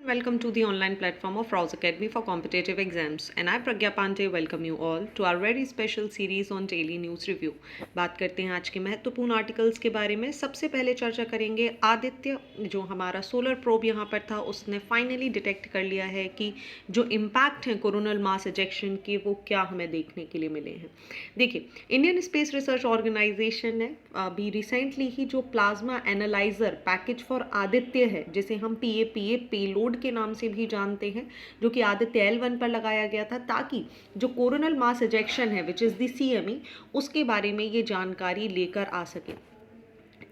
Welcome to the online platform of Rouse Academy for competitive exams, and I Pragya Pandey welcome you all to our very special series on daily news review। बात करते हैं आज के महत्वपूर्ण articles के बारे में। सबसे पहले चर्चा करेंगे आदित्य, जो हमारा सोलर प्रोब यहाँ पर था, उसने फाइनली डिटेक्ट कर लिया है कि जो इम्पैक्ट हैं कोरोनल मास इजेक्शन के वो क्या हमें देखने के लिए मिले हैं। देखिए, इंडियन स्पेस रिसर्च ऑर्गेनाइजेशन ने अभी रिसेंटली ही जो plasma analyser package for Aditya है, जिसे हम PAPA पेलोड के नाम से भी जानते हैं, जो कि आदित्य L1 पर लगाया गया था, ताकि जो कोरोनल मास इजेक्शन है विच इज़ द CME, उसके बारे में ये जानकारी लेकर आ सके।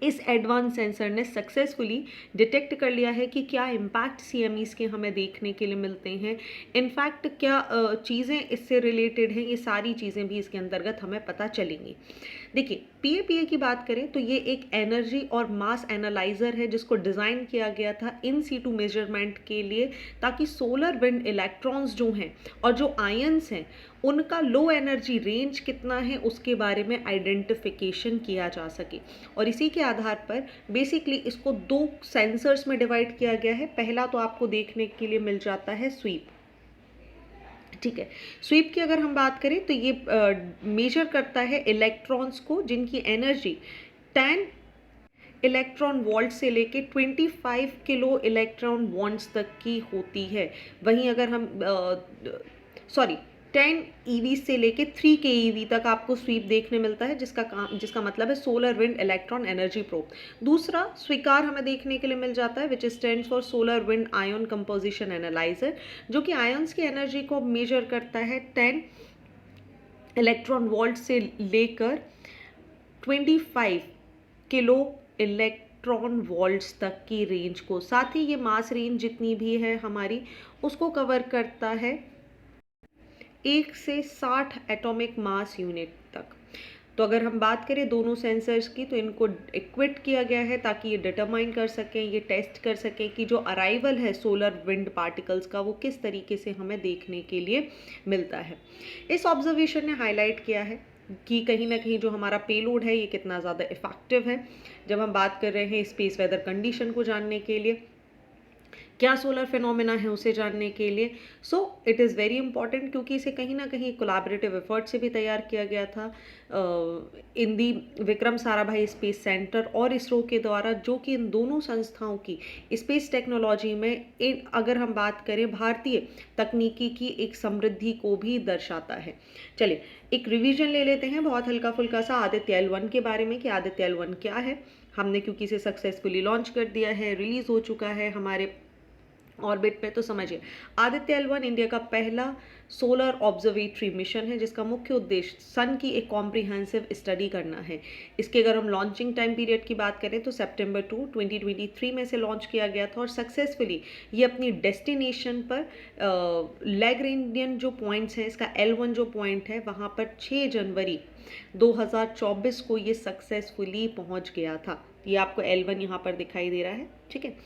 इस एडवांस सेंसर ने सक्सेसफुली डिटेक्ट कर लिया है कि क्या इम्पैक्ट CMEs के हमें देखने के लिए मिलते हैं, इनफैक्ट क्या चीज़ें इससे रिलेटेड हैं, ये सारी चीज़ें भी इसके अंतर्गत हमें पता चलेंगी। देखिए, PAPA की बात करें तो ये एक एनर्जी और मास एनालाइजर है जिसको डिज़ाइन किया गया था इन सीटू मेजरमेंट के लिए, ताकि सोलर विंड इलेक्ट्रॉन्स जो हैं और जो आयंस हैं उनका लो एनर्जी रेंज कितना है उसके बारे में आइडेंटिफिकेशन किया जा सके। और इसी के आधार पर बेसिकली इसको दो सेंसर्स में डिवाइड किया गया है। पहला तो आपको देखने के लिए मिल जाता है स्वीप, ठीक है। स्वीप की अगर हम बात करें तो ये मेजर करता है इलेक्ट्रॉन्स को जिनकी एनर्जी 10 इलेक्ट्रॉन वोल्ट से लेके 25 किलो इलेक्ट्रॉन वॉल्ट्स तक की होती है। वहीं अगर हम 10 EV से लेके 3 keV तक आपको स्वीप देखने मिलता है, जिसका मतलब है solar wind electron energy probe. दूसरा स्वीकार हमें देखने के लिए मिल जाता है विच stands for solar wind ion composition analyser, जो कि आयंस की एनर्जी को मेजर करता है 10 इलेक्ट्रॉन वोल्ट से लेकर 25 किलो इलेक्ट्रॉन वोल्ट्स तक की रेंज को। साथ ही ये मास रेंज जितनी भी है हमारी उसको कवर करता है 1 से 60 एटॉमिक मास यूनिट तक। तो अगर हम बात करें दोनों सेंसर्स की, तो इनको इक्विप किया गया है ताकि ये डिटरमाइन कर सकें, ये टेस्ट कर सकें कि जो अराइवल है सोलर विंड पार्टिकल्स का वो किस तरीके से हमें देखने के लिए मिलता है। इस ऑब्जर्वेशन ने हाईलाइट किया है कि कहीं ना कहीं जो हमारा पेलोड है ये कितना ज़्यादा इफेक्टिव है जब हम बात कर रहे हैं स्पेस वेदर कंडीशन को जानने के लिए, क्या सोलर फिनोमेना है उसे जानने के लिए। So it is very important, क्योंकि इसे कहीं ना कहीं कोलैबोरेटिव एफर्ट से भी तैयार किया गया था इन दी विक्रम साराभाई स्पेस सेंटर और इसरो के द्वारा, जो कि इन दोनों संस्थाओं की स्पेस टेक्नोलॉजी में अगर हम बात करें भारतीय तकनीकी की एक समृद्धि को भी दर्शाता है। चलिए एक रिवीजन ले लेते हैं बहुत हल्का फुल्का सा आदित्य L1 के बारे में कि आदित्य L1 क्या है। हमने क्योंकि इसे सक्सेसफुली लॉन्च कर दिया है, रिलीज हो चुका है हमारे ऑर्बिट पे, तो समझिए आदित्य L1 इंडिया का पहला सोलर ऑब्जर्वेटरी मिशन है जिसका मुख्य उद्देश्य सन की एक कॉम्प्रिहेंसिव स्टडी करना है। इसके अगर हम लॉन्चिंग टाइम पीरियड की बात करें तो सितंबर 2, 2023 में से लॉन्च किया गया था और सक्सेसफुली ये अपनी डेस्टिनेशन पर लैग्रेंडियन जो पॉइंट्स हैं, इसका L1 जो पॉइंट है वहाँ पर 6 जनवरी 2024 को ये सक्सेसफुली पहुँच गया था। ये आपको L1 यहाँ पर दिखाई दे रहा है, ठीक है।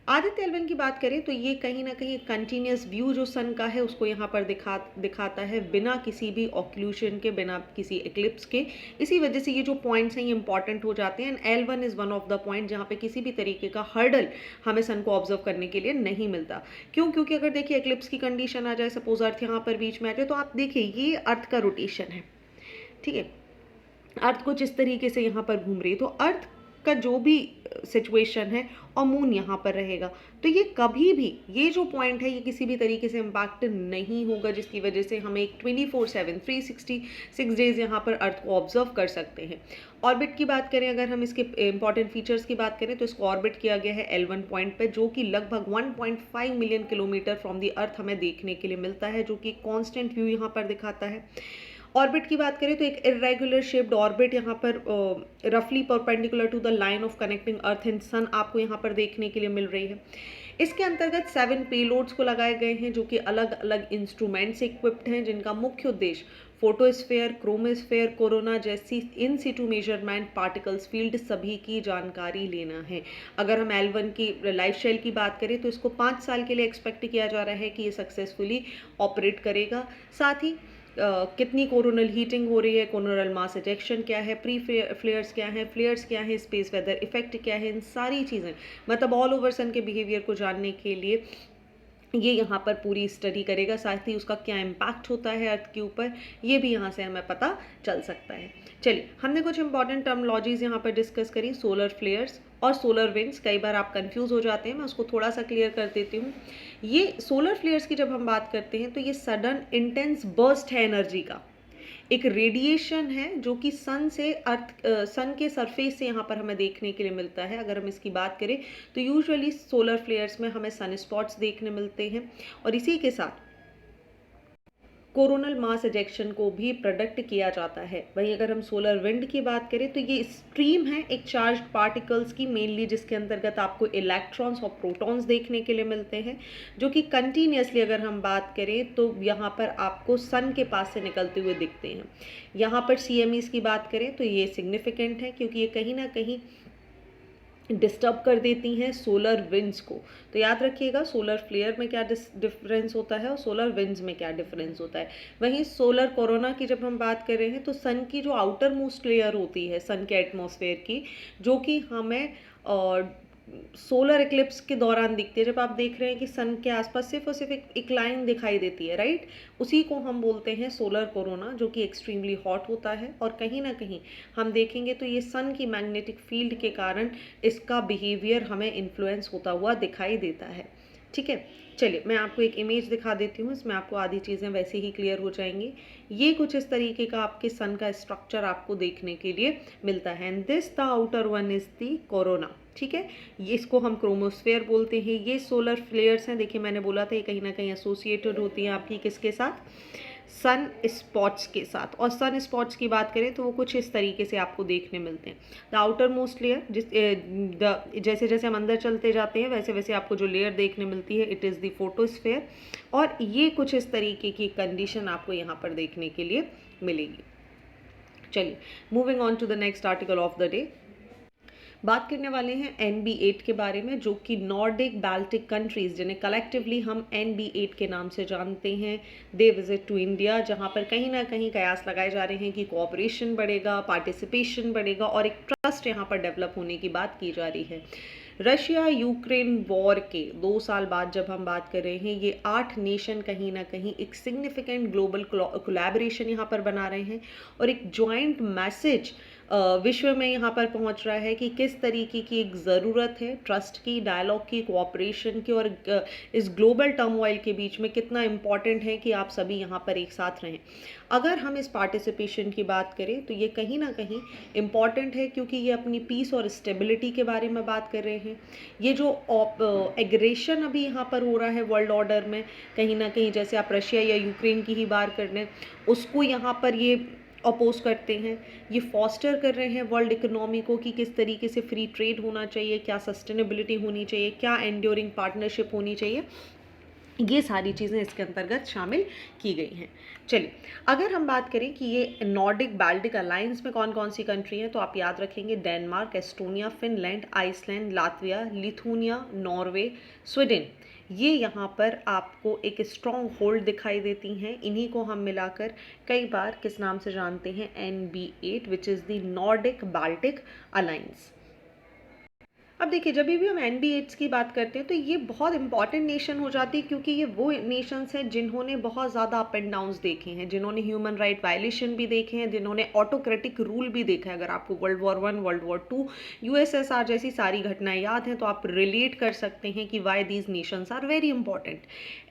आदित्य L1 की बात करें तो ये कहीं ना कहीं कंटिन्यूस व्यू जो सन का है उसको यहाँ पर दिखाता है, बिना किसी भी ऑक्लूशन के, बिना किसी एक्लिप्स के। इसी वजह से ये जो पॉइंट्स हैं ये इंपॉर्टेंट हो जाते हैं। And L1 is one of the point जहाँ पे किसी भी तरीके का हर्डल हमें सन को ऑब्जर्व करने के लिए नहीं मिलता। क्यों? क्योंकि अगर देखिए एक्लिप्स की कंडीशन आ जाए, सपोज अर्थ यहाँ पर बीच में आ जाए, तो आप देखिए ये अर्थ का रोटेशन है, ठीक है। अर्थ कुछ इस तरीके से यहाँ पर घूम रही है, तो अर्थ का जो भी सिचुएशन है और मून यहाँ पर रहेगा, तो ये कभी भी ये जो पॉइंट है ये किसी भी तरीके से इम्पैक्ट नहीं होगा, जिसकी वजह से हम एक 24/7 366 डेज यहाँ पर अर्थ को ऑब्जर्व कर सकते हैं। ऑर्बिट की बात करें, अगर हम इसके इंपॉर्टेंट फीचर्स की बात करें तो इसको ऑर्बिट किया गया है L1 पॉइंट पर, जो कि लगभग 1.5 मिलियन किलोमीटर फ्रॉम दी अर्थ हमें देखने के लिए मिलता है, जो कि कॉन्स्टेंट व्यू यहाँ पर दिखाता है। ऑर्बिट की बात करें तो एक इरेगुलर शेप्ड ऑर्बिट यहाँ पर रफली perpendicular to the line of connecting earth and sun आपको यहाँ पर देखने के लिए मिल रही है। इसके अंतर्गत 7 पेलोड्स को लगाए गए हैं जो कि अलग अलग इंस्ट्रूमेंट से इक्विप्ड हैं, जिनका मुख्य उद्देश्य फोटोस्फेयर, क्रोमोस्फेयर, कोरोना जैसी इन सिटू मेजरमेंट, पार्टिकल्स फील्ड सभी की जानकारी लेना है। अगर हम L1 की लाइफ स्टाइल की बात करें तो इसको 5 साल के लिए एक्सपेक्ट किया जा रहा है कि ये सक्सेसफुली ऑपरेट करेगा। साथ ही कितनी कोरोनल हीटिंग हो रही है, कोरोनल मास इजेक्शन क्या है, प्री फ्लेयर्स क्या है, फ्लेयर्स क्या है, स्पेस वेदर इफेक्ट क्या है, इन सारी चीज़ें मतलब ऑल ओवर सन के बिहेवियर को जानने के लिए ये यहाँ पर पूरी स्टडी करेगा, साथ ही उसका क्या इम्पैक्ट होता है अर्थ के ऊपर, ये भी यहाँ से हमें पता चल सकता है। चलिए, हमने कुछ इंपॉर्टेंट टर्मोलॉजीज यहाँ पर डिस्कस करी, सोलर फ्लेयर्स और सोलर विंड्स। कई बार आप कंफ्यूज हो जाते हैं, मैं उसको थोड़ा सा क्लियर कर देती हूँ। ये सोलर फ्लेयर्स की जब हम बात करते हैं तो ये सडन इंटेंस बर्स्ट है एनर्जी का, एक रेडिएशन है जो कि सन से सन के सरफेस से यहाँ पर हमें देखने के लिए मिलता है। अगर हम इसकी बात करें तो यूजुअली सोलर फ्लेयर्स में हमें सन स्पॉट्स देखने मिलते हैं, और इसी के साथ कोरोनल मास इजेक्शन को भी प्रोडक्ट किया जाता है। वहीं अगर हम सोलर विंड की बात करें तो ये स्ट्रीम है एक चार्ज पार्टिकल्स की मेनली, जिसके अंतर्गत आपको इलेक्ट्रॉन्स और प्रोटॉन्स देखने के लिए मिलते हैं, जो कि कंटिन्यूसली अगर हम बात करें तो यहाँ पर आपको सन के पास से निकलते हुए दिखते हैं। यहाँ पर CMEs की बात करें तो ये सिग्निफिकेंट है क्योंकि ये कहीं ना कहीं डिस्टर्ब कर देती हैं सोलर विंड्स को। तो याद रखिएगा सोलर फ्लेयर में क्या डिफरेंस होता है और सोलर विंड्स में क्या डिफरेंस होता है। वहीं सोलर कोरोना की जब हम बात कर रहे हैं तो सन की जो आउटर मोस्ट लेयर होती है सन के एटमॉस्फेयर की, जो कि हमें सोलर इक्लिप्स के दौरान दिखती है, जब आप देख रहे हैं कि सन के आसपास सिर्फ और सिर्फ एक लाइन दिखाई देती है, राइट, उसी को हम बोलते हैं सोलर कोरोना, जो कि एक्सट्रीमली हॉट होता है। और कहीं ना कहीं हम देखेंगे तो ये सन की मैग्नेटिक फील्ड के कारण इसका बिहेवियर हमें इन्फ्लुएंस होता हुआ दिखाई देता है। ठीक है, चलिए मैं आपको एक इमेज दिखा देती हूँ, इसमें आपको आधी चीज़ें वैसे ही क्लियर हो जाएंगी। ये कुछ इस तरीके का आपके सन का स्ट्रक्चर आपको देखने के लिए मिलता है, and this the outer one is the corona. ठीक है, ये इसको हम क्रोमोस्फेयर बोलते हैं। ये सोलर फ्लेयर्स हैं, देखिए मैंने बोला था ये कहीं ना कहीं एसोसिएटेड होती हैं आपकी किसके साथ, सन स्पॉट्स के साथ। और सन स्पॉट्स की बात करें तो वो कुछ इस तरीके से आपको देखने मिलते हैं। द आउटर मोस्ट लेयर, जैसे जैसे हम अंदर चलते जाते हैं वैसे वैसे आपको जो लेयर देखने मिलती है इट इज़ द फोटोस्फेयर, और ये कुछ इस तरीके की कंडीशन आपको यहाँ पर देखने के लिए मिलेगी। चलिए, moving on to the next article of the day, बात करने वाले हैं NB8 के बारे में, जो कि नॉर्डिक बाल्टिक कंट्रीज, जिन्हें कलेक्टिवली हम NB8 के नाम से जानते हैं, दे विजिट टू इंडिया, जहां पर कहीं ना कहीं कयास लगाए जा रहे हैं कि कोऑपरेशन बढ़ेगा, पार्टिसिपेशन बढ़ेगा और एक ट्रस्ट यहां पर डेवलप होने की बात की जा रही है। रशिया यूक्रेन वॉर के 2 साल बाद जब हम बात कर रहे हैं, ये 8 नेशन कहीं ना कहीं एक सिग्निफिकेंट ग्लोबल कोलैबोरेशन यहाँ पर बना रहे हैं, और एक जॉइंट मैसेज विश्व में यहाँ पर पहुँच रहा है कि किस तरीके की एक ज़रूरत है ट्रस्ट की, डायलॉग की, कोऑपरेशन की, और इस ग्लोबल टर्मोइल के बीच में कितना इम्पॉर्टेंट है कि आप सभी यहाँ पर एक साथ रहें। अगर हम इस पार्टिसिपेशन की बात करें तो ये कहीं ना कहीं इम्पॉर्टेंट है, क्योंकि ये अपनी पीस और स्टेबिलिटी के बारे में बात कर रहे हैं। ये जो एग्रेशन अभी यहाँ पर हो रहा है वर्ल्ड ऑर्डर में, कहीं ना कहीं जैसे आप रशिया या यूक्रेन की ही बात कर रहे हैं, उसको यहाँ पर ये अपोज करते हैं। ये फॉस्टर कर रहे हैं वर्ल्ड इकोनॉमी को कि किस तरीके से फ्री ट्रेड होना चाहिए, क्या सस्टेनेबिलिटी होनी चाहिए, क्या एंड्योरिंग पार्टनरशिप होनी चाहिए, ये सारी चीज़ें इसके अंतर्गत शामिल की गई हैं। चलिए, अगर हम बात करें कि ये नॉर्डिक बाल्टिक अलायंस में कौन कौन सी कंट्री हैं, तो आप याद रखेंगे Denmark, Estonia, Finland, Iceland, Latvia, Lithuania, Norway, Sweden, ये यहाँ पर आपको एक स्ट्रॉन्ग होल्ड दिखाई देती हैं। इन्हीं को हम मिलाकर कई बार किस नाम से जानते हैं, NB8, which is the Nordic Baltic alliance. अब देखिए, जब भी हम NB8 की बात करते हैं तो ये बहुत इंपॉर्टेंट नेशन हो जाती है, क्योंकि ये वो नेशंस हैं जिन्होंने बहुत ज़्यादा अप एंड डाउन्स देखे हैं, जिन्होंने ह्यूमन राइट वायलेशन भी देखे हैं, जिन्होंने ऑटोक्रेटिक रूल भी देखा है। अगर आपको world war 1, world war 2, USSR जैसी सारी घटनाएं याद हैं तो आप रिलेट कर सकते हैं कि why these nations are very important.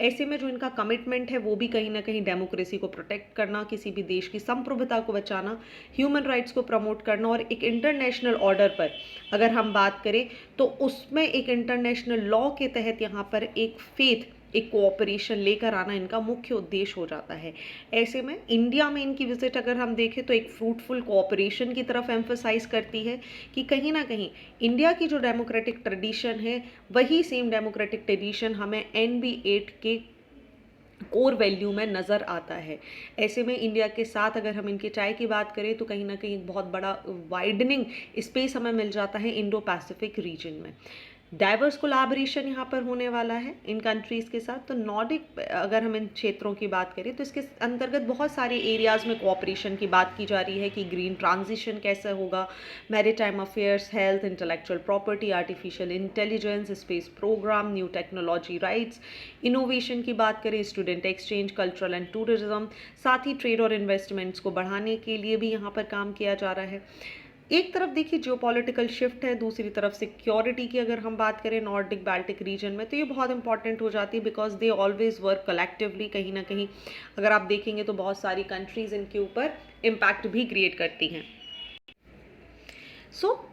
ऐसे में जो इनका कमिटमेंट है वो भी कहीं ना कहीं डेमोक्रेसी को प्रोटेक्ट करना, किसी भी देश की संप्रभुता को बचाना, ह्यूमन राइट्स को प्रमोट करना, और एक इंटरनेशनल ऑर्डर पर अगर हम बात करें तो उसमें एक इंटरनेशनल लॉ के तहत यहाँ पर एक फेथ, एक कोऑपरेशन लेकर आना इनका मुख्य उद्देश्य हो जाता है। ऐसे में इंडिया में इनकी विजिट अगर हम देखें तो एक फ्रूटफुल कोऑपरेशन की तरफ एम्फसाइज करती है कि कहीं ना कहीं इंडिया की जो डेमोक्रेटिक ट्रेडिशन है वही सेम डेमोक्रेटिक ट्रेडिशन हमें NB8 के कोर वैल्यू में नज़र आता है। ऐसे में इंडिया के साथ अगर हम इनके चाय की बात करें तो कहीं ना कहीं एक बहुत बड़ा वाइडनिंग स्पेस हमें मिल जाता है इंडो पैसिफिक रीजन में। डाइवर्स कोलैबोरेशन यहाँ पर होने वाला है इन कंट्रीज़ के साथ। तो नॉर्डिक, अगर हम इन क्षेत्रों की बात करें तो इसके अंतर्गत बहुत सारे एरियाज़ में कोऑपरेशन की बात की जा रही है कि ग्रीन ट्रांजिशन कैसे होगा, maritime affairs, health, intellectual property, artificial intelligence, space programme, new technology rights, innovation की बात करें, student exchange, cultural and tourism, साथ ही ट्रेड और इन्वेस्टमेंट्स को बढ़ाने के लिए भी यहाँ पर काम किया जा रहा है। एक तरफ देखिए जियोपॉलिटिकल शिफ्ट है, दूसरी तरफ सिक्योरिटी की अगर हम बात करें नॉर्डिक बाल्टिक रीजन में, तो ये बहुत इंपॉर्टेंट हो जाती है because they always work collectively. कहीं ना कहीं अगर आप देखेंगे तो बहुत सारी कंट्रीज इनके ऊपर इम्पैक्ट भी क्रिएट करती हैं।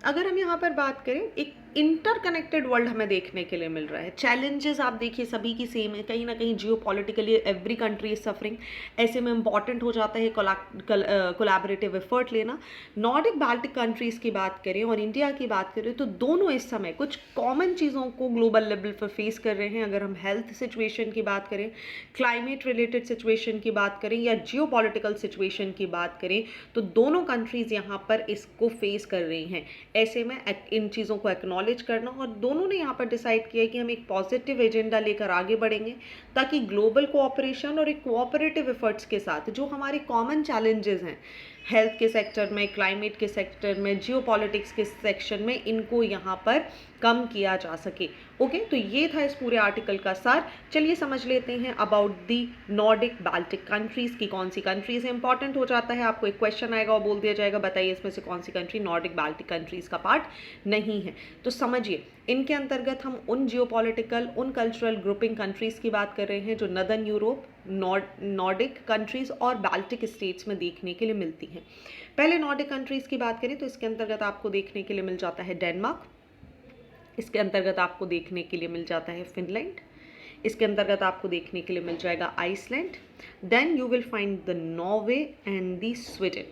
अगर हम यहाँ पर बात करें, एक इंटरकनेक्टेड वर्ल्ड हमें देखने के लिए मिल रहा है। चैलेंजेस आप देखिए सभी की सेम है, कहीं ना कहीं geopolitically every country is suffering. ऐसे में इंपॉर्टेंट हो जाता है कोलैबोरेटिव एफर्ट लेना। नॉर्डिक बाल्टिक कंट्रीज़ की बात करें और इंडिया की बात करें तो दोनों इस समय कुछ कॉमन चीज़ों को ग्लोबल लेवल पर फेस कर रहे हैं। अगर हम हेल्थ सिचुएशन की बात करें, क्लाइमेट रिलेटेड सिचुएशन की बात करें या जियोपॉलिटिकल सिचुएशन की बात करें, तो दोनों कंट्रीज़ यहाँ पर इसको फेस कर रही हैं। ऐसे में इन चीज़ों को एक्नॉलेज करना, और दोनों ने यहाँ पर डिसाइड किया कि हम एक पॉजिटिव एजेंडा लेकर आगे बढ़ेंगे ताकि ग्लोबल कोऑपरेशन और एक कोऑपरेटिव एफर्ट्स के साथ जो हमारे कॉमन चैलेंजेस हैं हेल्थ के सेक्टर में, क्लाइमेट के सेक्टर में, जियोपॉलिटिक्स के सेक्शन में, इनको यहाँ पर कम किया जा सके। ओके, तो ये था इस पूरे आर्टिकल का सार। चलिए समझ लेते हैं about the Nordic Baltic countries की कौन सी कंट्रीज़ है। इंपॉर्टेंट हो जाता है, आपको एक क्वेश्चन आएगा और बोल दिया जाएगा बताइए इसमें से कौन सी कंट्री नॉर्डिक बाल्टिक कंट्रीज़ का पार्ट नहीं है। तो समझिए इनके अंतर्गत हम उन जियोपॉलिटिकल, उन कल्चरल ग्रुपिंग कंट्रीज़ की बात कर रहे हैं जो नदर्न यूरोप, नॉर्डिक कंट्रीज़ और बाल्टिक स्टेट्स में देखने के लिए मिलती हैं। पहले नॉर्डिक कंट्रीज़ की बात करें तो इसके अंतर्गत आपको देखने के लिए मिल जाता है डेनमार्क, इसके अंतर्गत आपको देखने के लिए मिल जाता है फिनलैंड, इसके अंतर्गत आपको देखने के लिए मिल जाएगा Iceland, then you will find the Norway and the Sweden.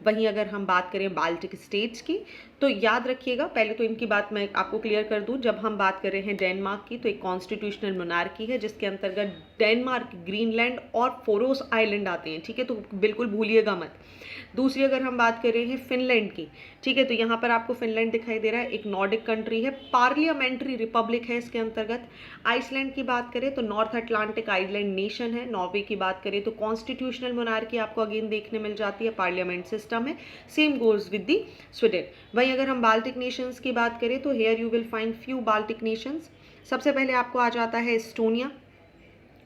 वहीं अगर हम बात करें बाल्टिक स्टेट्स की तो याद रखिएगा, पहले तो इनकी बात मैं आपको क्लियर कर दूं, जब हम बात कर रहे हैं डेनमार्क की तो एक कॉन्स्टिट्यूशनल मोनार्की है जिसके अंतर्गत डेनमार्क, ग्रीनलैंड और फोरोस आइलैंड आते हैं, ठीक है, तो बिल्कुल भूलिएगा मत। दूसरी अगर हम बात कर रहे हैं फिनलैंड की, ठीक है, तो यहाँ पर आपको फिनलैंड दिखाई दे रहा है, एक नॉर्डिक कंट्री है, पार्लियामेंट्री रिपब्लिक है इसके अंतर्गत। आइसलैंड की बात करें तो नॉर्थ अटलांटिक आइलैंड नेशन है। नॉर्वे की बात करें तो कॉन्स्टिट्यूशनल मोनार्की आपको अगेन देखने मिल जाती है, पार्लियामेंट सिस्टम है, same goes with the Sweden. वहीं अगर हम बाल्टिक नेशंस की बात करें तो here you will find few Baltic nations. सबसे पहले आपको आ जाता है एस्टोनिया,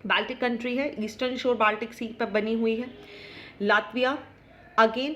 बाल्टिक कंट्री है, ईस्टर्न शोर बाल्टिक सी पर बनी हुई है। लात्विया अगेन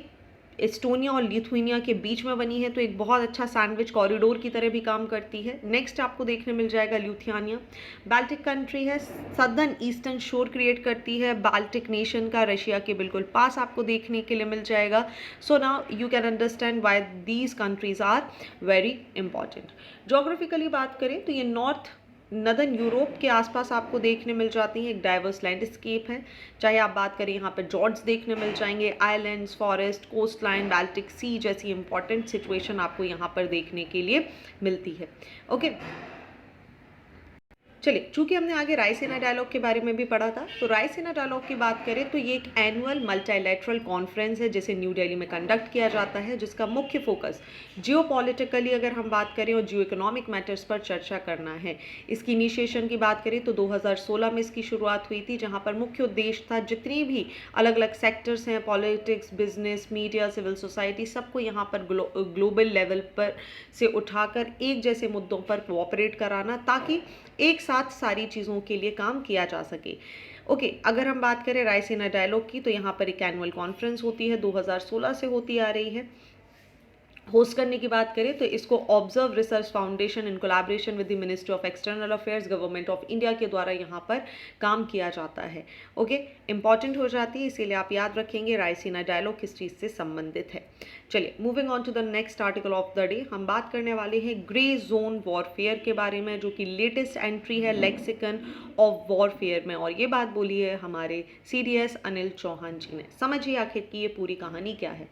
एस्टोनिया और लिथुआनिया के बीच में बनी है, तो एक बहुत अच्छा सैंडविच कॉरिडोर की तरह भी काम करती है। नेक्स्ट आपको देखने मिल जाएगा लिथुआनिया, बाल्टिक कंट्री है, सदर्न ईस्टर्न शोर क्रिएट करती है बाल्टिक नेशन का, रशिया के बिल्कुल पास आपको देखने के लिए मिल जाएगा। So now you can understand why these countries are very important. Geographically बात करें तो ये नॉर्थ नदर्न यूरोप के आसपास आपको देखने मिल जाती हैं, एक डाइवर्स लैंडस्केप है। चाहे आप बात करें यहाँ पर जॉर्ड्स देखने मिल जाएंगे, islands, forest, coast line, Baltic sea जैसी इंपॉर्टेंट सिचुएशन आपको यहाँ पर देखने के लिए मिलती है। ओके, चलिए, चूंकि हमने आगे रायसीना डायलॉग के बारे में भी पढ़ा था, तो रायसीना डायलॉग की बात करें तो ये एक एनुअल मल्टीलैटरल कॉन्फ्रेंस है जिसे न्यू दिल्ली में कंडक्ट किया जाता है, जिसका मुख्य फोकस जियोपॉलिटिकली अगर हम बात करें और जियो इकोनॉमिक मैटर्स पर चर्चा करना है। इसकी इनिशिएशन की बात करें तो 2016 में इसकी शुरुआत हुई थी, जहाँ पर मुख्य उद्देश्य था जितनी भी अलग अलग सेक्टर्स हैं, politics, business, media, civil society, सबको यहाँ पर ग्लोबल लेवल पर से उठाकर एक जैसे मुद्दों पर कोऑपरेट कराना ताकि एक साथ सारी चीज़ों के लिए काम किया जा सके। ओके, अगर हम बात करें रायसीना डायलॉग की तो यहाँ पर एक एनुअल कॉन्फ्रेंस होती है, 2016 से होती आ रही है। होस्ट करने की बात करें तो इसको observe research foundation in collaboration with the ministry of external affairs, government of India के द्वारा यहाँ पर काम किया जाता है। ओके, इंपॉर्टेंट हो जाती है, इसीलिए आप याद रखेंगे रायसीना डायलॉग किस चीज़ से संबंधित है। चलिए, moving on to the next article of the day, हम बात करने वाले हैं ग्रे जोन वॉरफेयर के बारे में, जो कि लेटेस्ट एंट्री है लेक्सिकन ऑफ वॉरफेयर में, और ये बात बोली है हमारे CDS अनिल चौहान जी ने। समझिए आखिर की ये पूरी कहानी क्या है।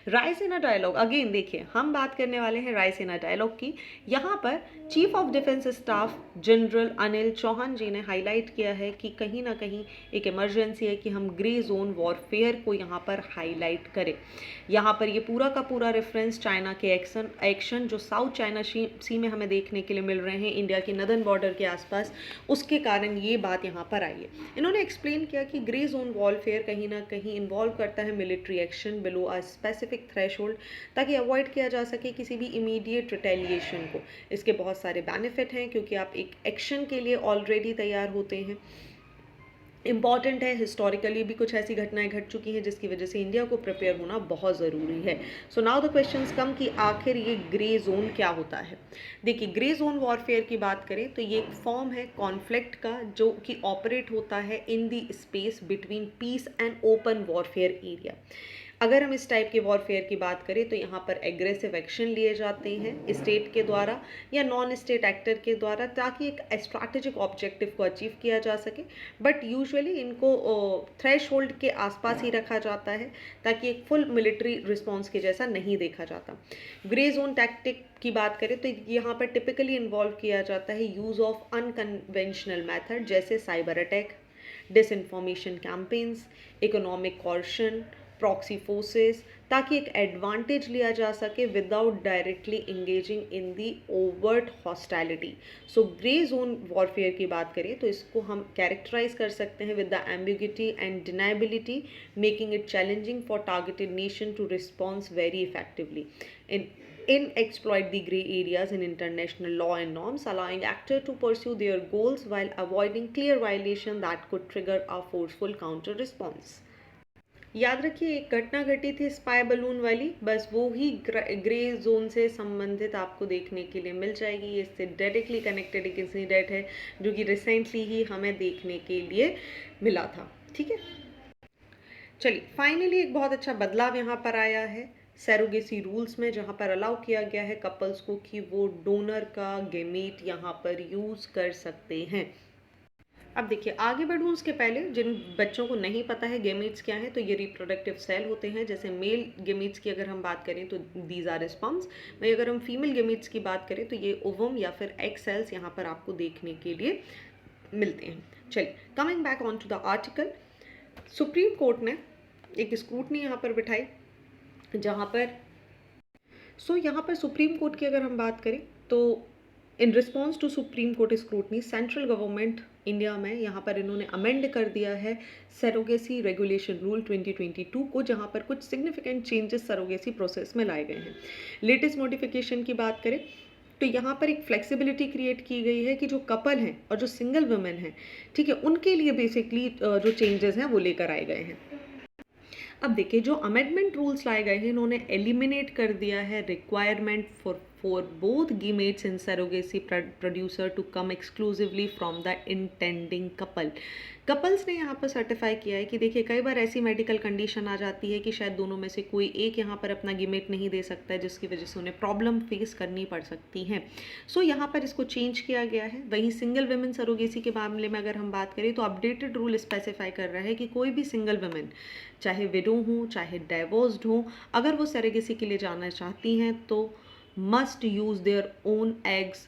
रायसीना डायलॉग, अगेन देखिए चलिए हम बात करने वाले हैं रायसीना डायलॉग की। यहाँ पर chief of defence staff general Anil Chauhan ji ने हाईलाइट किया है कि कहीं ना कहीं एक इमरजेंसी है कि हम ग्रे जोन वॉरफेयर को यहाँ पर हाईलाइट करें। यहाँ पर ये पूरा का पूरा रेफरेंस चाइना के एक्शन जो साउथ चाइना सी में हमें देखने के लिए मिल रहे हैं इंडिया के नदर्न बॉर्डर के आसपास, उसके कारण ये बात यहाँ पर आई है। इन्होंने एक्सप्लेन किया कि ग्रे जोन वॉरफेयर कहीं ना कहीं इन्वॉल्व करता है military action below a specific threshold, ताकि अवॉइड किया जा सके किसी भी इमीडिएट रिटेलिएशन को। इसके बहुत सारे बेनिफिट हैं क्योंकि आप एक एक्शन के लिए ऑलरेडी तैयार होते हैं। इम्पॉर्टेंट है, हिस्टोरिकली भी कुछ ऐसी घटनाएं घट चुकी हैं जिसकी वजह से इंडिया को प्रिपेयर होना बहुत ज़रूरी है। सो नाउ द क्वेश्चंस कम कि आखिर ये ग्रे जोन क्या होता है। देखिए, ग्रे जोन वॉरफेयर की बात करें तो ये एक फॉर्म है कॉन्फ्लिक्ट का जो कि ऑपरेट होता है in the space between peace and open warfare area. अगर हम इस टाइप के वॉरफेयर की बात करें तो यहाँ पर एग्रेसिव एक्शन लिए जाते हैं स्टेट के द्वारा या नॉन स्टेट एक्टर के द्वारा, ताकि एक स्ट्रैटेजिक ऑब्जेक्टिव को अचीव किया जा सके। बट यूजुअली इनको थ्रेश होल्ड के आसपास ही रखा जाता है ताकि एक फुल मिलिट्री रिस्पॉन्स के जैसा नहीं देखा जाता। ग्रे जोन टैक्टिक की बात करें तो यहाँ पर टिपिकली इन्वॉल्व किया जाता है यूज़ ऑफ अनकन्वेंशनल मैथड जैसे cyber attack, disinformation campaigns, economic coercion, proxy forces, ताकि एक एडवांटेज लिया जा सके without directly engaging in the overt hostility. So grey zone warfare की बात करें तो इसको हम कैरेक्टराइज कर सकते हैं with the ambiguity and deniability, making it challenging for targeted nation to response very effectively in exploit the gray areas in international law and norms, allowing actors to pursue their goals while avoiding clear violation that could trigger a forceful counter response। याद रखिए, एक घटना घटी थी spy balloon वाली, बस वो ही grey zone से संबंधित आपको देखने के लिए मिल जाएगी। इससे डायरेक्टली कनेक्टेड एक इंसिडेंट है जो कि रिसेंटली ही हमें देखने के लिए मिला था। ठीक है, चलिए फाइनली एक बहुत अच्छा बदलाव यहाँ पर आया है सैरोगेसी रूल्स में, जहाँ पर अलाउ किया गया है कपल्स को कि वो डोनर का गेमीट यहाँ पर यूज़ कर सकते हैं। अब देखिए, आगे बढ़ूँ उसके पहले जिन बच्चों को नहीं पता है गेमीट्स क्या है, तो ये रिप्रोडक्टिव सेल होते हैं। जैसे मेल गेमीट्स की अगर हम बात करें तो दीज आर स्पर्म्स, वही अगर हम फीमेल गेमीट्स की बात करें तो ये ओवम या फिर एग सेल्स यहाँ पर आपको देखने के लिए मिलते हैं। चलिए, coming back on to the article, supreme court ने एक स्क्रूटनी यहाँ पर बिठाई जहाँ पर यहाँ पर सुप्रीम कोर्ट की अगर हम बात करें तो in response to supreme court scrutiny, central government India में यहाँ पर इन्होंने अमेंड कर दिया है सरोगेसी रेगुलेशन रूल 2022 को, जहाँ पर कुछ सिग्निफिकेंट चेंजेस सरोगेसी प्रोसेस में लाए गए हैं। लेटेस्ट नोटिफिकेशन की बात करें तो यहाँ पर एक फ्लेक्सिबिलिटी क्रिएट की गई है कि जो कपल हैं और जो सिंगल वुमेन हैं, ठीक है, उनके लिए बेसिकली जो चेंजेस हैं वो लेकर आए गए हैं। अब देखिए, जो अमेंडमेंट रूल्स लाए गए हैं, इन्होंने एलिमिनेट कर दिया है requirement for both gametes in surrogacy producer to come exclusively from the intending couple। Couples ने यहाँ पर सर्टिफाई किया है कि देखिए, कई बार ऐसी मेडिकल कंडीशन आ जाती है कि शायद दोनों में से कोई एक यहाँ पर अपना गेमेट नहीं दे सकता है, जिसकी वजह से उन्हें प्रॉब्लम फेस करनी पड़ सकती है। सो यहाँ पर इसको चेंज किया गया है। वहीं सिंगल वुमेन सरोगेसी के मामले में अगर हम बात करें तो अपडेटेड रूल स्पेसिफाई कर रहा है कि कोई भी सिंगल वुमेन, चाहे विडो हो चाहे डाइवोर्स्ड हो, अगर वो सरोगेसी के लिए जाना चाहती हैं तो must use their own eggs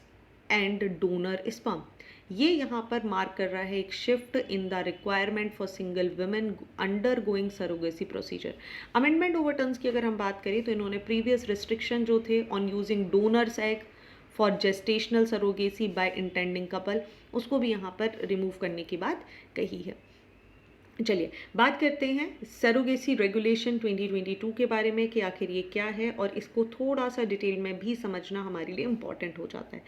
and donor sperm. ये यहाँ पर मार्क कर रहा है एक shift in the requirement for single women undergoing surrogacy procedure. Amendment overturns की अगर हम बात करें तो इन्होंने प्रीवियस रिस्ट्रिक्शन जो थे on using donors egg for gestational surrogacy by intending couple, उसको भी यहाँ पर रिमूव करने की बात कही है। चलिए बात करते हैं सरोगेसी रेगुलेशन 2022 के बारे में कि आखिर ये क्या है, और इसको थोड़ा सा डिटेल में भी समझना हमारे लिए इम्पॉर्टेंट हो जाता है।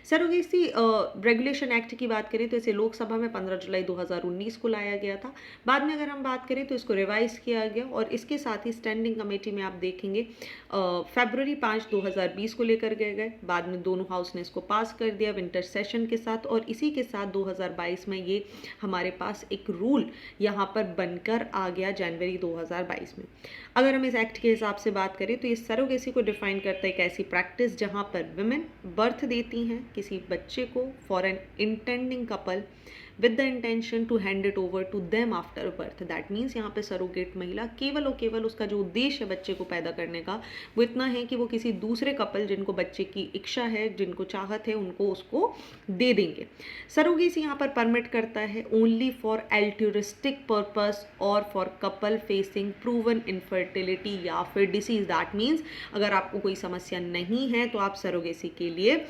सरोगेसी रेगुलेशन एक्ट की बात करें तो इसे लोकसभा में 15 जुलाई 2019 को लाया गया था। बाद में अगर हम बात करें तो इसको रिवाइज किया गया, और इसके साथ ही स्टैंडिंग कमेटी में आप देखेंगे फरवरी 5, 2020 को लेकर गए। बाद में दोनों हाउस ने इसको पास कर दिया विंटर सेशन के साथ, और इसी के साथ 2022 में ये हमारे पास एक रूल यहाँ पर बनकर आ गया जनवरी 2022 में। अगर हम इस एक्ट के हिसाब से बात करें तो ये सरोगेसी को डिफाइन करता है एक ऐसी प्रैक्टिस जहां पर विमेन बर्थ देती हैं किसी बच्चे को for an intending couple with the intention to hand it over to them after birth. That means यहाँ पे सरोगेट महिला केवल और केवल उसका जो उद्देश्य है बच्चे को पैदा करने का वो इतना है कि वो किसी दूसरे कपल जिनको बच्चे की इच्छा है, जिनको चाहत है, उनको उसको दे देंगे। सरोगेसी यहाँ पर परमिट करता है ओनली फॉर एल्ट्यूरिस्टिक पर्पस और for couple facing proven infertility या फिर डिसीज। दैट मीन्स अगर आपको कोई समस्या नहीं है तो आप सरोगेसी के लिए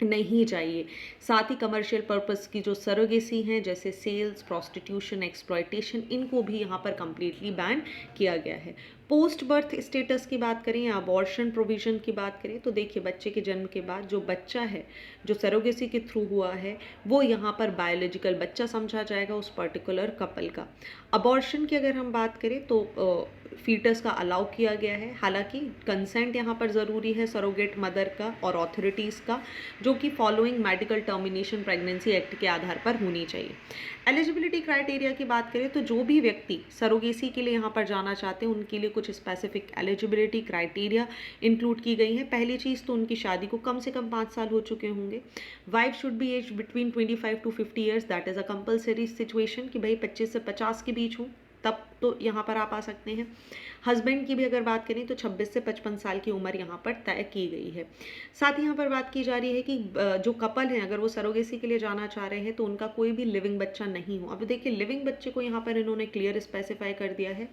नहीं चाहिए। साथ ही कमर्शियल पर्पस की जो सरोगेसी हैं जैसे सेल्स, प्रोस्टिट्यूशन, एक्सप्लॉयटेशन, इनको भी यहाँ पर कंप्लीटली बैन किया गया है। पोस्ट बर्थ स्टेटस की बात करें या अबॉर्शन प्रोविजन की बात करें तो देखिए बच्चे के जन्म के बाद जो बच्चा है जो सरोगेसी के थ्रू हुआ है वो यहाँ पर बायोलॉजिकल बच्चा समझा जाएगा उस पर्टिकुलर कपल का। अबॉर्शन की अगर हम बात करें तो फीटस का अलाउ किया गया है, हालांकि कंसेंट यहाँ पर ज़रूरी है सरोगेट मदर का और ऑथोरिटीज़ का, जो कि following medical termination pregnancy act के आधार पर होनी चाहिए। एलिजिबिलिटी क्राइटेरिया की बात करें तो जो भी व्यक्ति सरोगेसी के लिए यहाँ पर जाना चाहते हैं उनके लिए कुछ स्पेसिफिक एलिजिबिलिटी क्राइटेरिया इंक्लूड की गई है। पहली चीज़ तो उनकी शादी को कम से कम 5 साल हो चुके होंगे। Wife should be age between 25 to 50 years. That is a compulsory situation कि भाई 25 से 50 के बीच हो तब तो यहाँ पर आप आ सकते हैं। हस्बैंड की भी अगर बात करें तो 26 से 55 साल की उम्र यहाँ पर तय की गई है। साथ ही यहाँ पर बात की जा रही है कि जो कपल हैं अगर वो सरोगेसी के लिए जाना चाह रहे हैं तो उनका कोई भी लिविंग बच्चा नहीं हो। अब देखिए लिविंग बच्चे को यहाँ पर इन्होंने क्लियर स्पेसिफाई कर दिया है,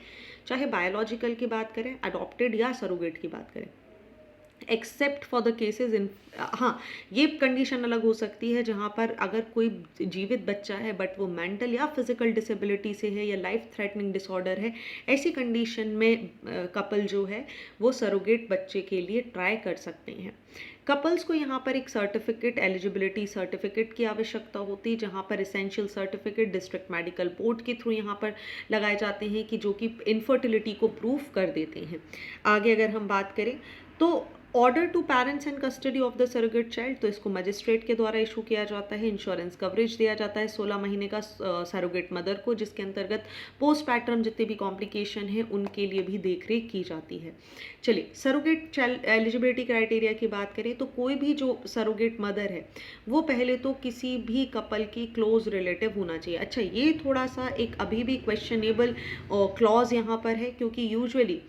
चाहे बायोलॉजिकल की बात करें, अडॉप्टेड या सरोगेट की बात करें, except for the cases in, हाँ ये कंडीशन अलग हो सकती है जहाँ पर अगर कोई जीवित बच्चा है बट वो मेंटल या फिजिकल डिसेबिलिटी से है या लाइफ थ्रेटनिंग डिसऑर्डर है, ऐसी कंडीशन में कपल जो है वो सरोगेट बच्चे के लिए ट्राई कर सकते हैं। कपल्स को यहाँ पर एक सर्टिफिकेट, एलिजिबिलिटी सर्टिफिकेट की आवश्यकता होती है, जहाँ पर essential certificate district medical board के थ्रू यहाँ पर लगाए जाते हैं कि जो कि इनफर्टिलिटी को प्रूफ कर देते हैं। आगे अगर हम बात करें तो order to parents and custody of the surrogate child, तो इसको मजिस्ट्रेट के द्वारा इशू किया जाता है। इंश्योरेंस कवरेज दिया जाता है 16 महीने का सरोगेट मदर को, जिसके अंतर्गत पोस्ट पैटर्न जितने भी कॉम्प्लिकेशन हैं उनके लिए भी देखरेख की जाती है। चलिए सरोगेट चाइल्ड एलिजिबिलिटी क्राइटेरिया की बात करें तो कोई भी जो सरोगेट मदर है वो पहले तो किसी भी कपल की क्लोज रिलेटिव होना चाहिए। अच्छा ये थोड़ा सा एक अभी भी क्वेश्चनेबल क्लॉज यहाँ पर है, क्योंकि यूजुअली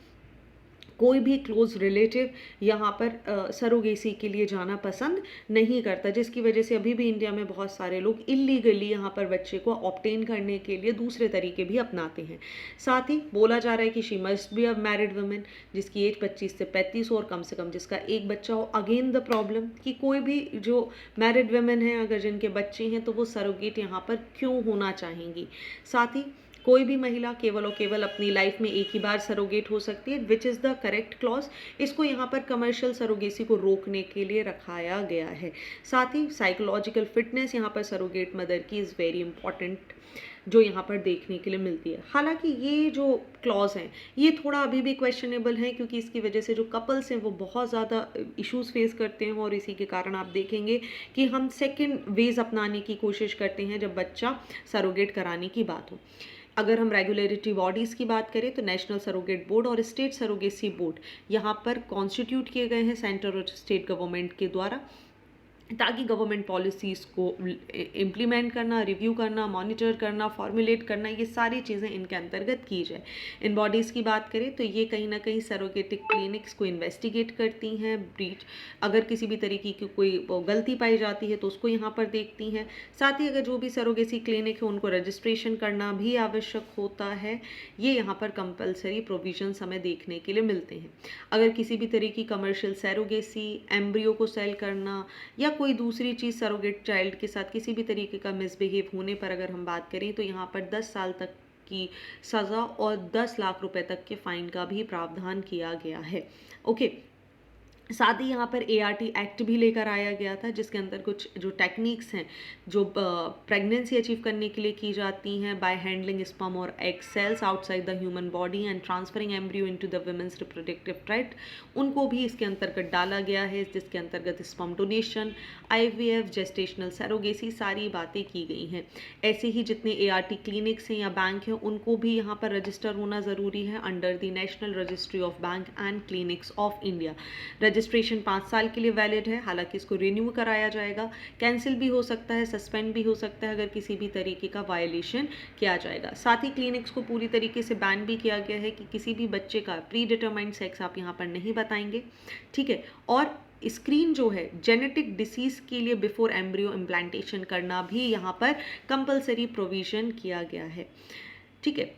कोई भी क्लोज रिलेटिव यहाँ पर सरोगेसी के लिए जाना पसंद नहीं करता, जिसकी वजह से अभी भी इंडिया में बहुत सारे लोग इलीगली यहाँ पर बच्चे को ऑब्टेन करने के लिए दूसरे तरीके भी अपनाते हैं। साथ ही बोला जा रहा है कि she must be a married women जिसकी एज 25 से 35 हो और कम से कम जिसका एक बच्चा हो। अगेन द प्रॉब्लम कि कोई भी जो मैरिड वुमेन हैं अगर जिनके बच्चे हैं तो वो सरोगेट यहाँ पर क्यों होना चाहेंगी। साथ ही कोई भी महिला केवल और केवल अपनी लाइफ में एक ही बार सरोगेट हो सकती है, which is the correct clause. इसको यहाँ पर कमर्शियल सरोगेसी को रोकने के लिए रखाया गया है। साथ ही साइकोलॉजिकल फिटनेस यहाँ पर सरोगेट मदर की इज़ वेरी इंपॉर्टेंट, जो यहाँ पर देखने के लिए मिलती है। हालांकि ये जो क्लॉज हैं ये थोड़ा अभी भी क्वेश्चनेबल है, क्योंकि इसकी वजह से जो कपल्स हैं वो बहुत ज़्यादा इश्यूज फेस करते हैं और इसी के कारण आप देखेंगे कि हम सेकेंड वेज अपनाने की कोशिश करते हैं जब बच्चा सरोगेट कराने की बात हो। अगर हम रेगुलेटरी बॉडीज़ की बात करें तो नेशनल सरोगेट बोर्ड और स्टेट सरोगेसी बोर्ड यहाँ पर कॉन्स्टिट्यूट किए गए हैं सेंट्रल और स्टेट गवर्नमेंट के द्वारा, ताकि गवर्नमेंट पॉलिसीज़ को इम्प्लीमेंट करना, रिव्यू करना, मॉनिटर करना, फॉर्मुलेट करना, ये सारी चीज़ें इनके अंतर्गत की जाए। इन बॉडीज़ की बात करें तो ये कहीं ना कहीं सरोगेटिक क्लिनिक्स को इन्वेस्टिगेट करती हैं, ब्रीच अगर किसी भी तरीके की कोई गलती पाई जाती है तो उसको यहाँ पर देखती हैं। साथ ही अगर जो भी सरोगेसी क्लिनिक है उनको रजिस्ट्रेशन करना भी आवश्यक होता है। ये यहाँ पर कंपलसरी प्रोविजंस हमें देखने के लिए मिलते हैं। अगर किसी भी तरीके की कमर्शियल सरोगेसी, एम्ब्रियो को सेल करना या कोई दूसरी चीज़ सरोगेट चाइल्ड के साथ किसी भी तरीके का मिसबिहेव होने पर अगर हम बात करें तो यहाँ पर 10 साल तक की सज़ा और 10 लाख रुपए तक के फाइन का भी प्रावधान किया गया है। ओके, साथ ही यहाँ पर ART एक्ट भी लेकर आया गया था, जिसके अंदर कुछ जो टेक्निक्स हैं जो प्रेगनेंसी अचीव करने के लिए की जाती हैं बाय हैंडलिंग स्पर्म और egg cells outside the human body and transferring embryo into the women's reproductive tract, उनको भी इसके अंतर्गत डाला गया है, जिसके अंतर्गत sperm donation, IVF, gestational surrogacy सारी बातें की गई हैं। ऐसे ही जितने ART क्लिनिक्स हैं या बैंक हैं उनको भी यहाँ पर रजिस्टर होना ज़रूरी है under the national registry of bank and clinics of India. Registration 5 साल के लिए वैलिड है, हालांकि इसको रिन्यू कराया जाएगा, कैंसिल भी हो सकता है, सस्पेंड भी हो सकता है अगर किसी भी तरीके का वायलेशन किया जाएगा। साथ ही क्लिनिक्स को पूरी तरीके से बैन भी किया गया है कि किसी भी बच्चे का प्री डिटरमाइंड सेक्स आप यहाँ पर नहीं बताएंगे, ठीक है। और स्क्रीन जो है जेनेटिक डिसीज के लिए बिफोर एम्ब्रियो इम्प्लांटेशन करना भी यहाँ पर कंपलसरी प्रोविजन किया गया है, ठीक है।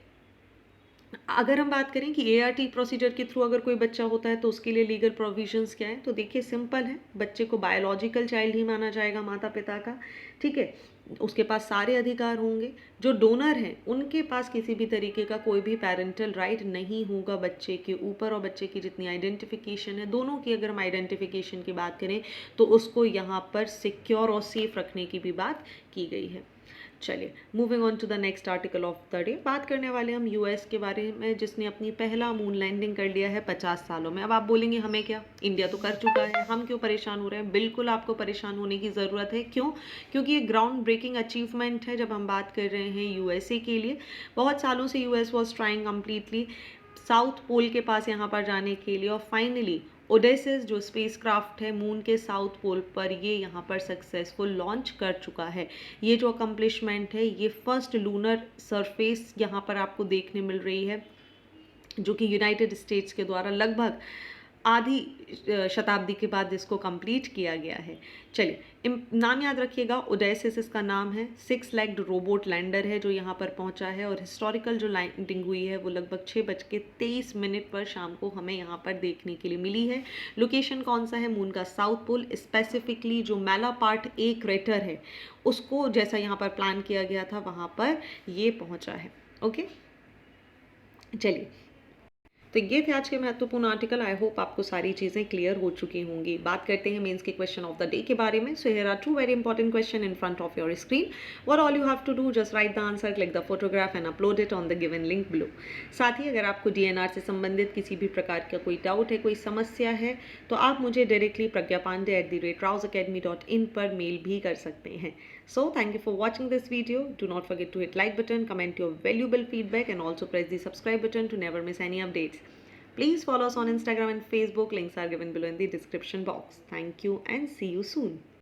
अगर हम बात करें कि एआरटी प्रोसीजर के थ्रू अगर कोई बच्चा होता है तो उसके लिए लीगल प्रोविजंस क्या है, तो देखिए सिंपल है, बच्चे को बायोलॉजिकल चाइल्ड ही माना जाएगा माता पिता का, ठीक है। उसके पास सारे अधिकार होंगे। जो डोनर हैं उनके पास किसी भी तरीके का कोई भी पेरेंटल राइट नहीं होगा बच्चे के ऊपर, और बच्चे की जितनी आइडेंटिफिकेशन है, दोनों की अगर हम आइडेंटिफिकेशन की बात करें तो उसको यहाँ पर सिक्योर और सेफ रखने की भी बात की गई है। चलिए moving on to the next article of the day, बात करने वाले हम यूएस के बारे में जिसने अपनी पहला मून लैंडिंग कर लिया है 50 सालों में। अब आप बोलेंगे हमें क्या, इंडिया तो कर चुका है, हम क्यों परेशान हो रहे हैं। बिल्कुल आपको परेशान होने की ज़रूरत है, क्यों, क्योंकि ये ग्राउंड ब्रेकिंग अचीवमेंट है जब हम बात कर रहे हैं यूएसए के लिए। बहुत सालों से US was trying completely south pole के पास यहाँ पर जाने के लिए, और फाइनली ओडेसिस जो स्पेसक्राफ्ट है मून के साउथ पोल पर, ये यहाँ पर सक्सेसफुल लॉन्च कर चुका है। ये जो अकम्पलिशमेंट है, ये फर्स्ट लूनर सरफेस यहाँ पर आपको देखने मिल रही है, जो कि यूनाइटेड स्टेट्स के द्वारा लगभग आधी शताब्दी के बाद इसको कंप्लीट किया गया है। चलिए नाम याद रखिएगा, ओडेसिस इसका नाम है। 6 लेग्ड रोबोट लैंडर है जो यहाँ पर पहुँचा है, और हिस्टोरिकल जो लैंडिंग हुई है वो लगभग 6:23 पर शाम को हमें यहाँ पर देखने के लिए मिली है। लोकेशन कौन सा है, मून का साउथ पोल, स्पेसिफिकली जो मैलापार्ट ए क्रेटर है उसको जैसा यहाँ पर प्लान किया गया था वहाँ पर ये पहुँचा है। ओके, चलिए तो ये थे आज के महत्वपूर्ण आर्टिकल। आई होप आपको सारी चीज़ें क्लियर हो चुकी होंगी। बात करते हैं मेंस के क्वेश्चन ऑफ द डे के बारे में। So here are 2 very important question in front of your screen. What all you have to do, just write the answer, click the photograph and upload it on the given link below. साथ ही अगर आपको DNR से संबंधित किसी भी प्रकार का कोई डाउट है, कोई समस्या है, तो आप मुझे डायरेक्टली pragyapande@rausacademy.in पर मेल भी कर सकते हैं। So thank you for watching this video. Do not forget to hit like button, comment your valuable feedback and also press the subscribe button to never miss any updates. Please follow us on Instagram and Facebook. Links are given below in the description box. Thank you and see you soon.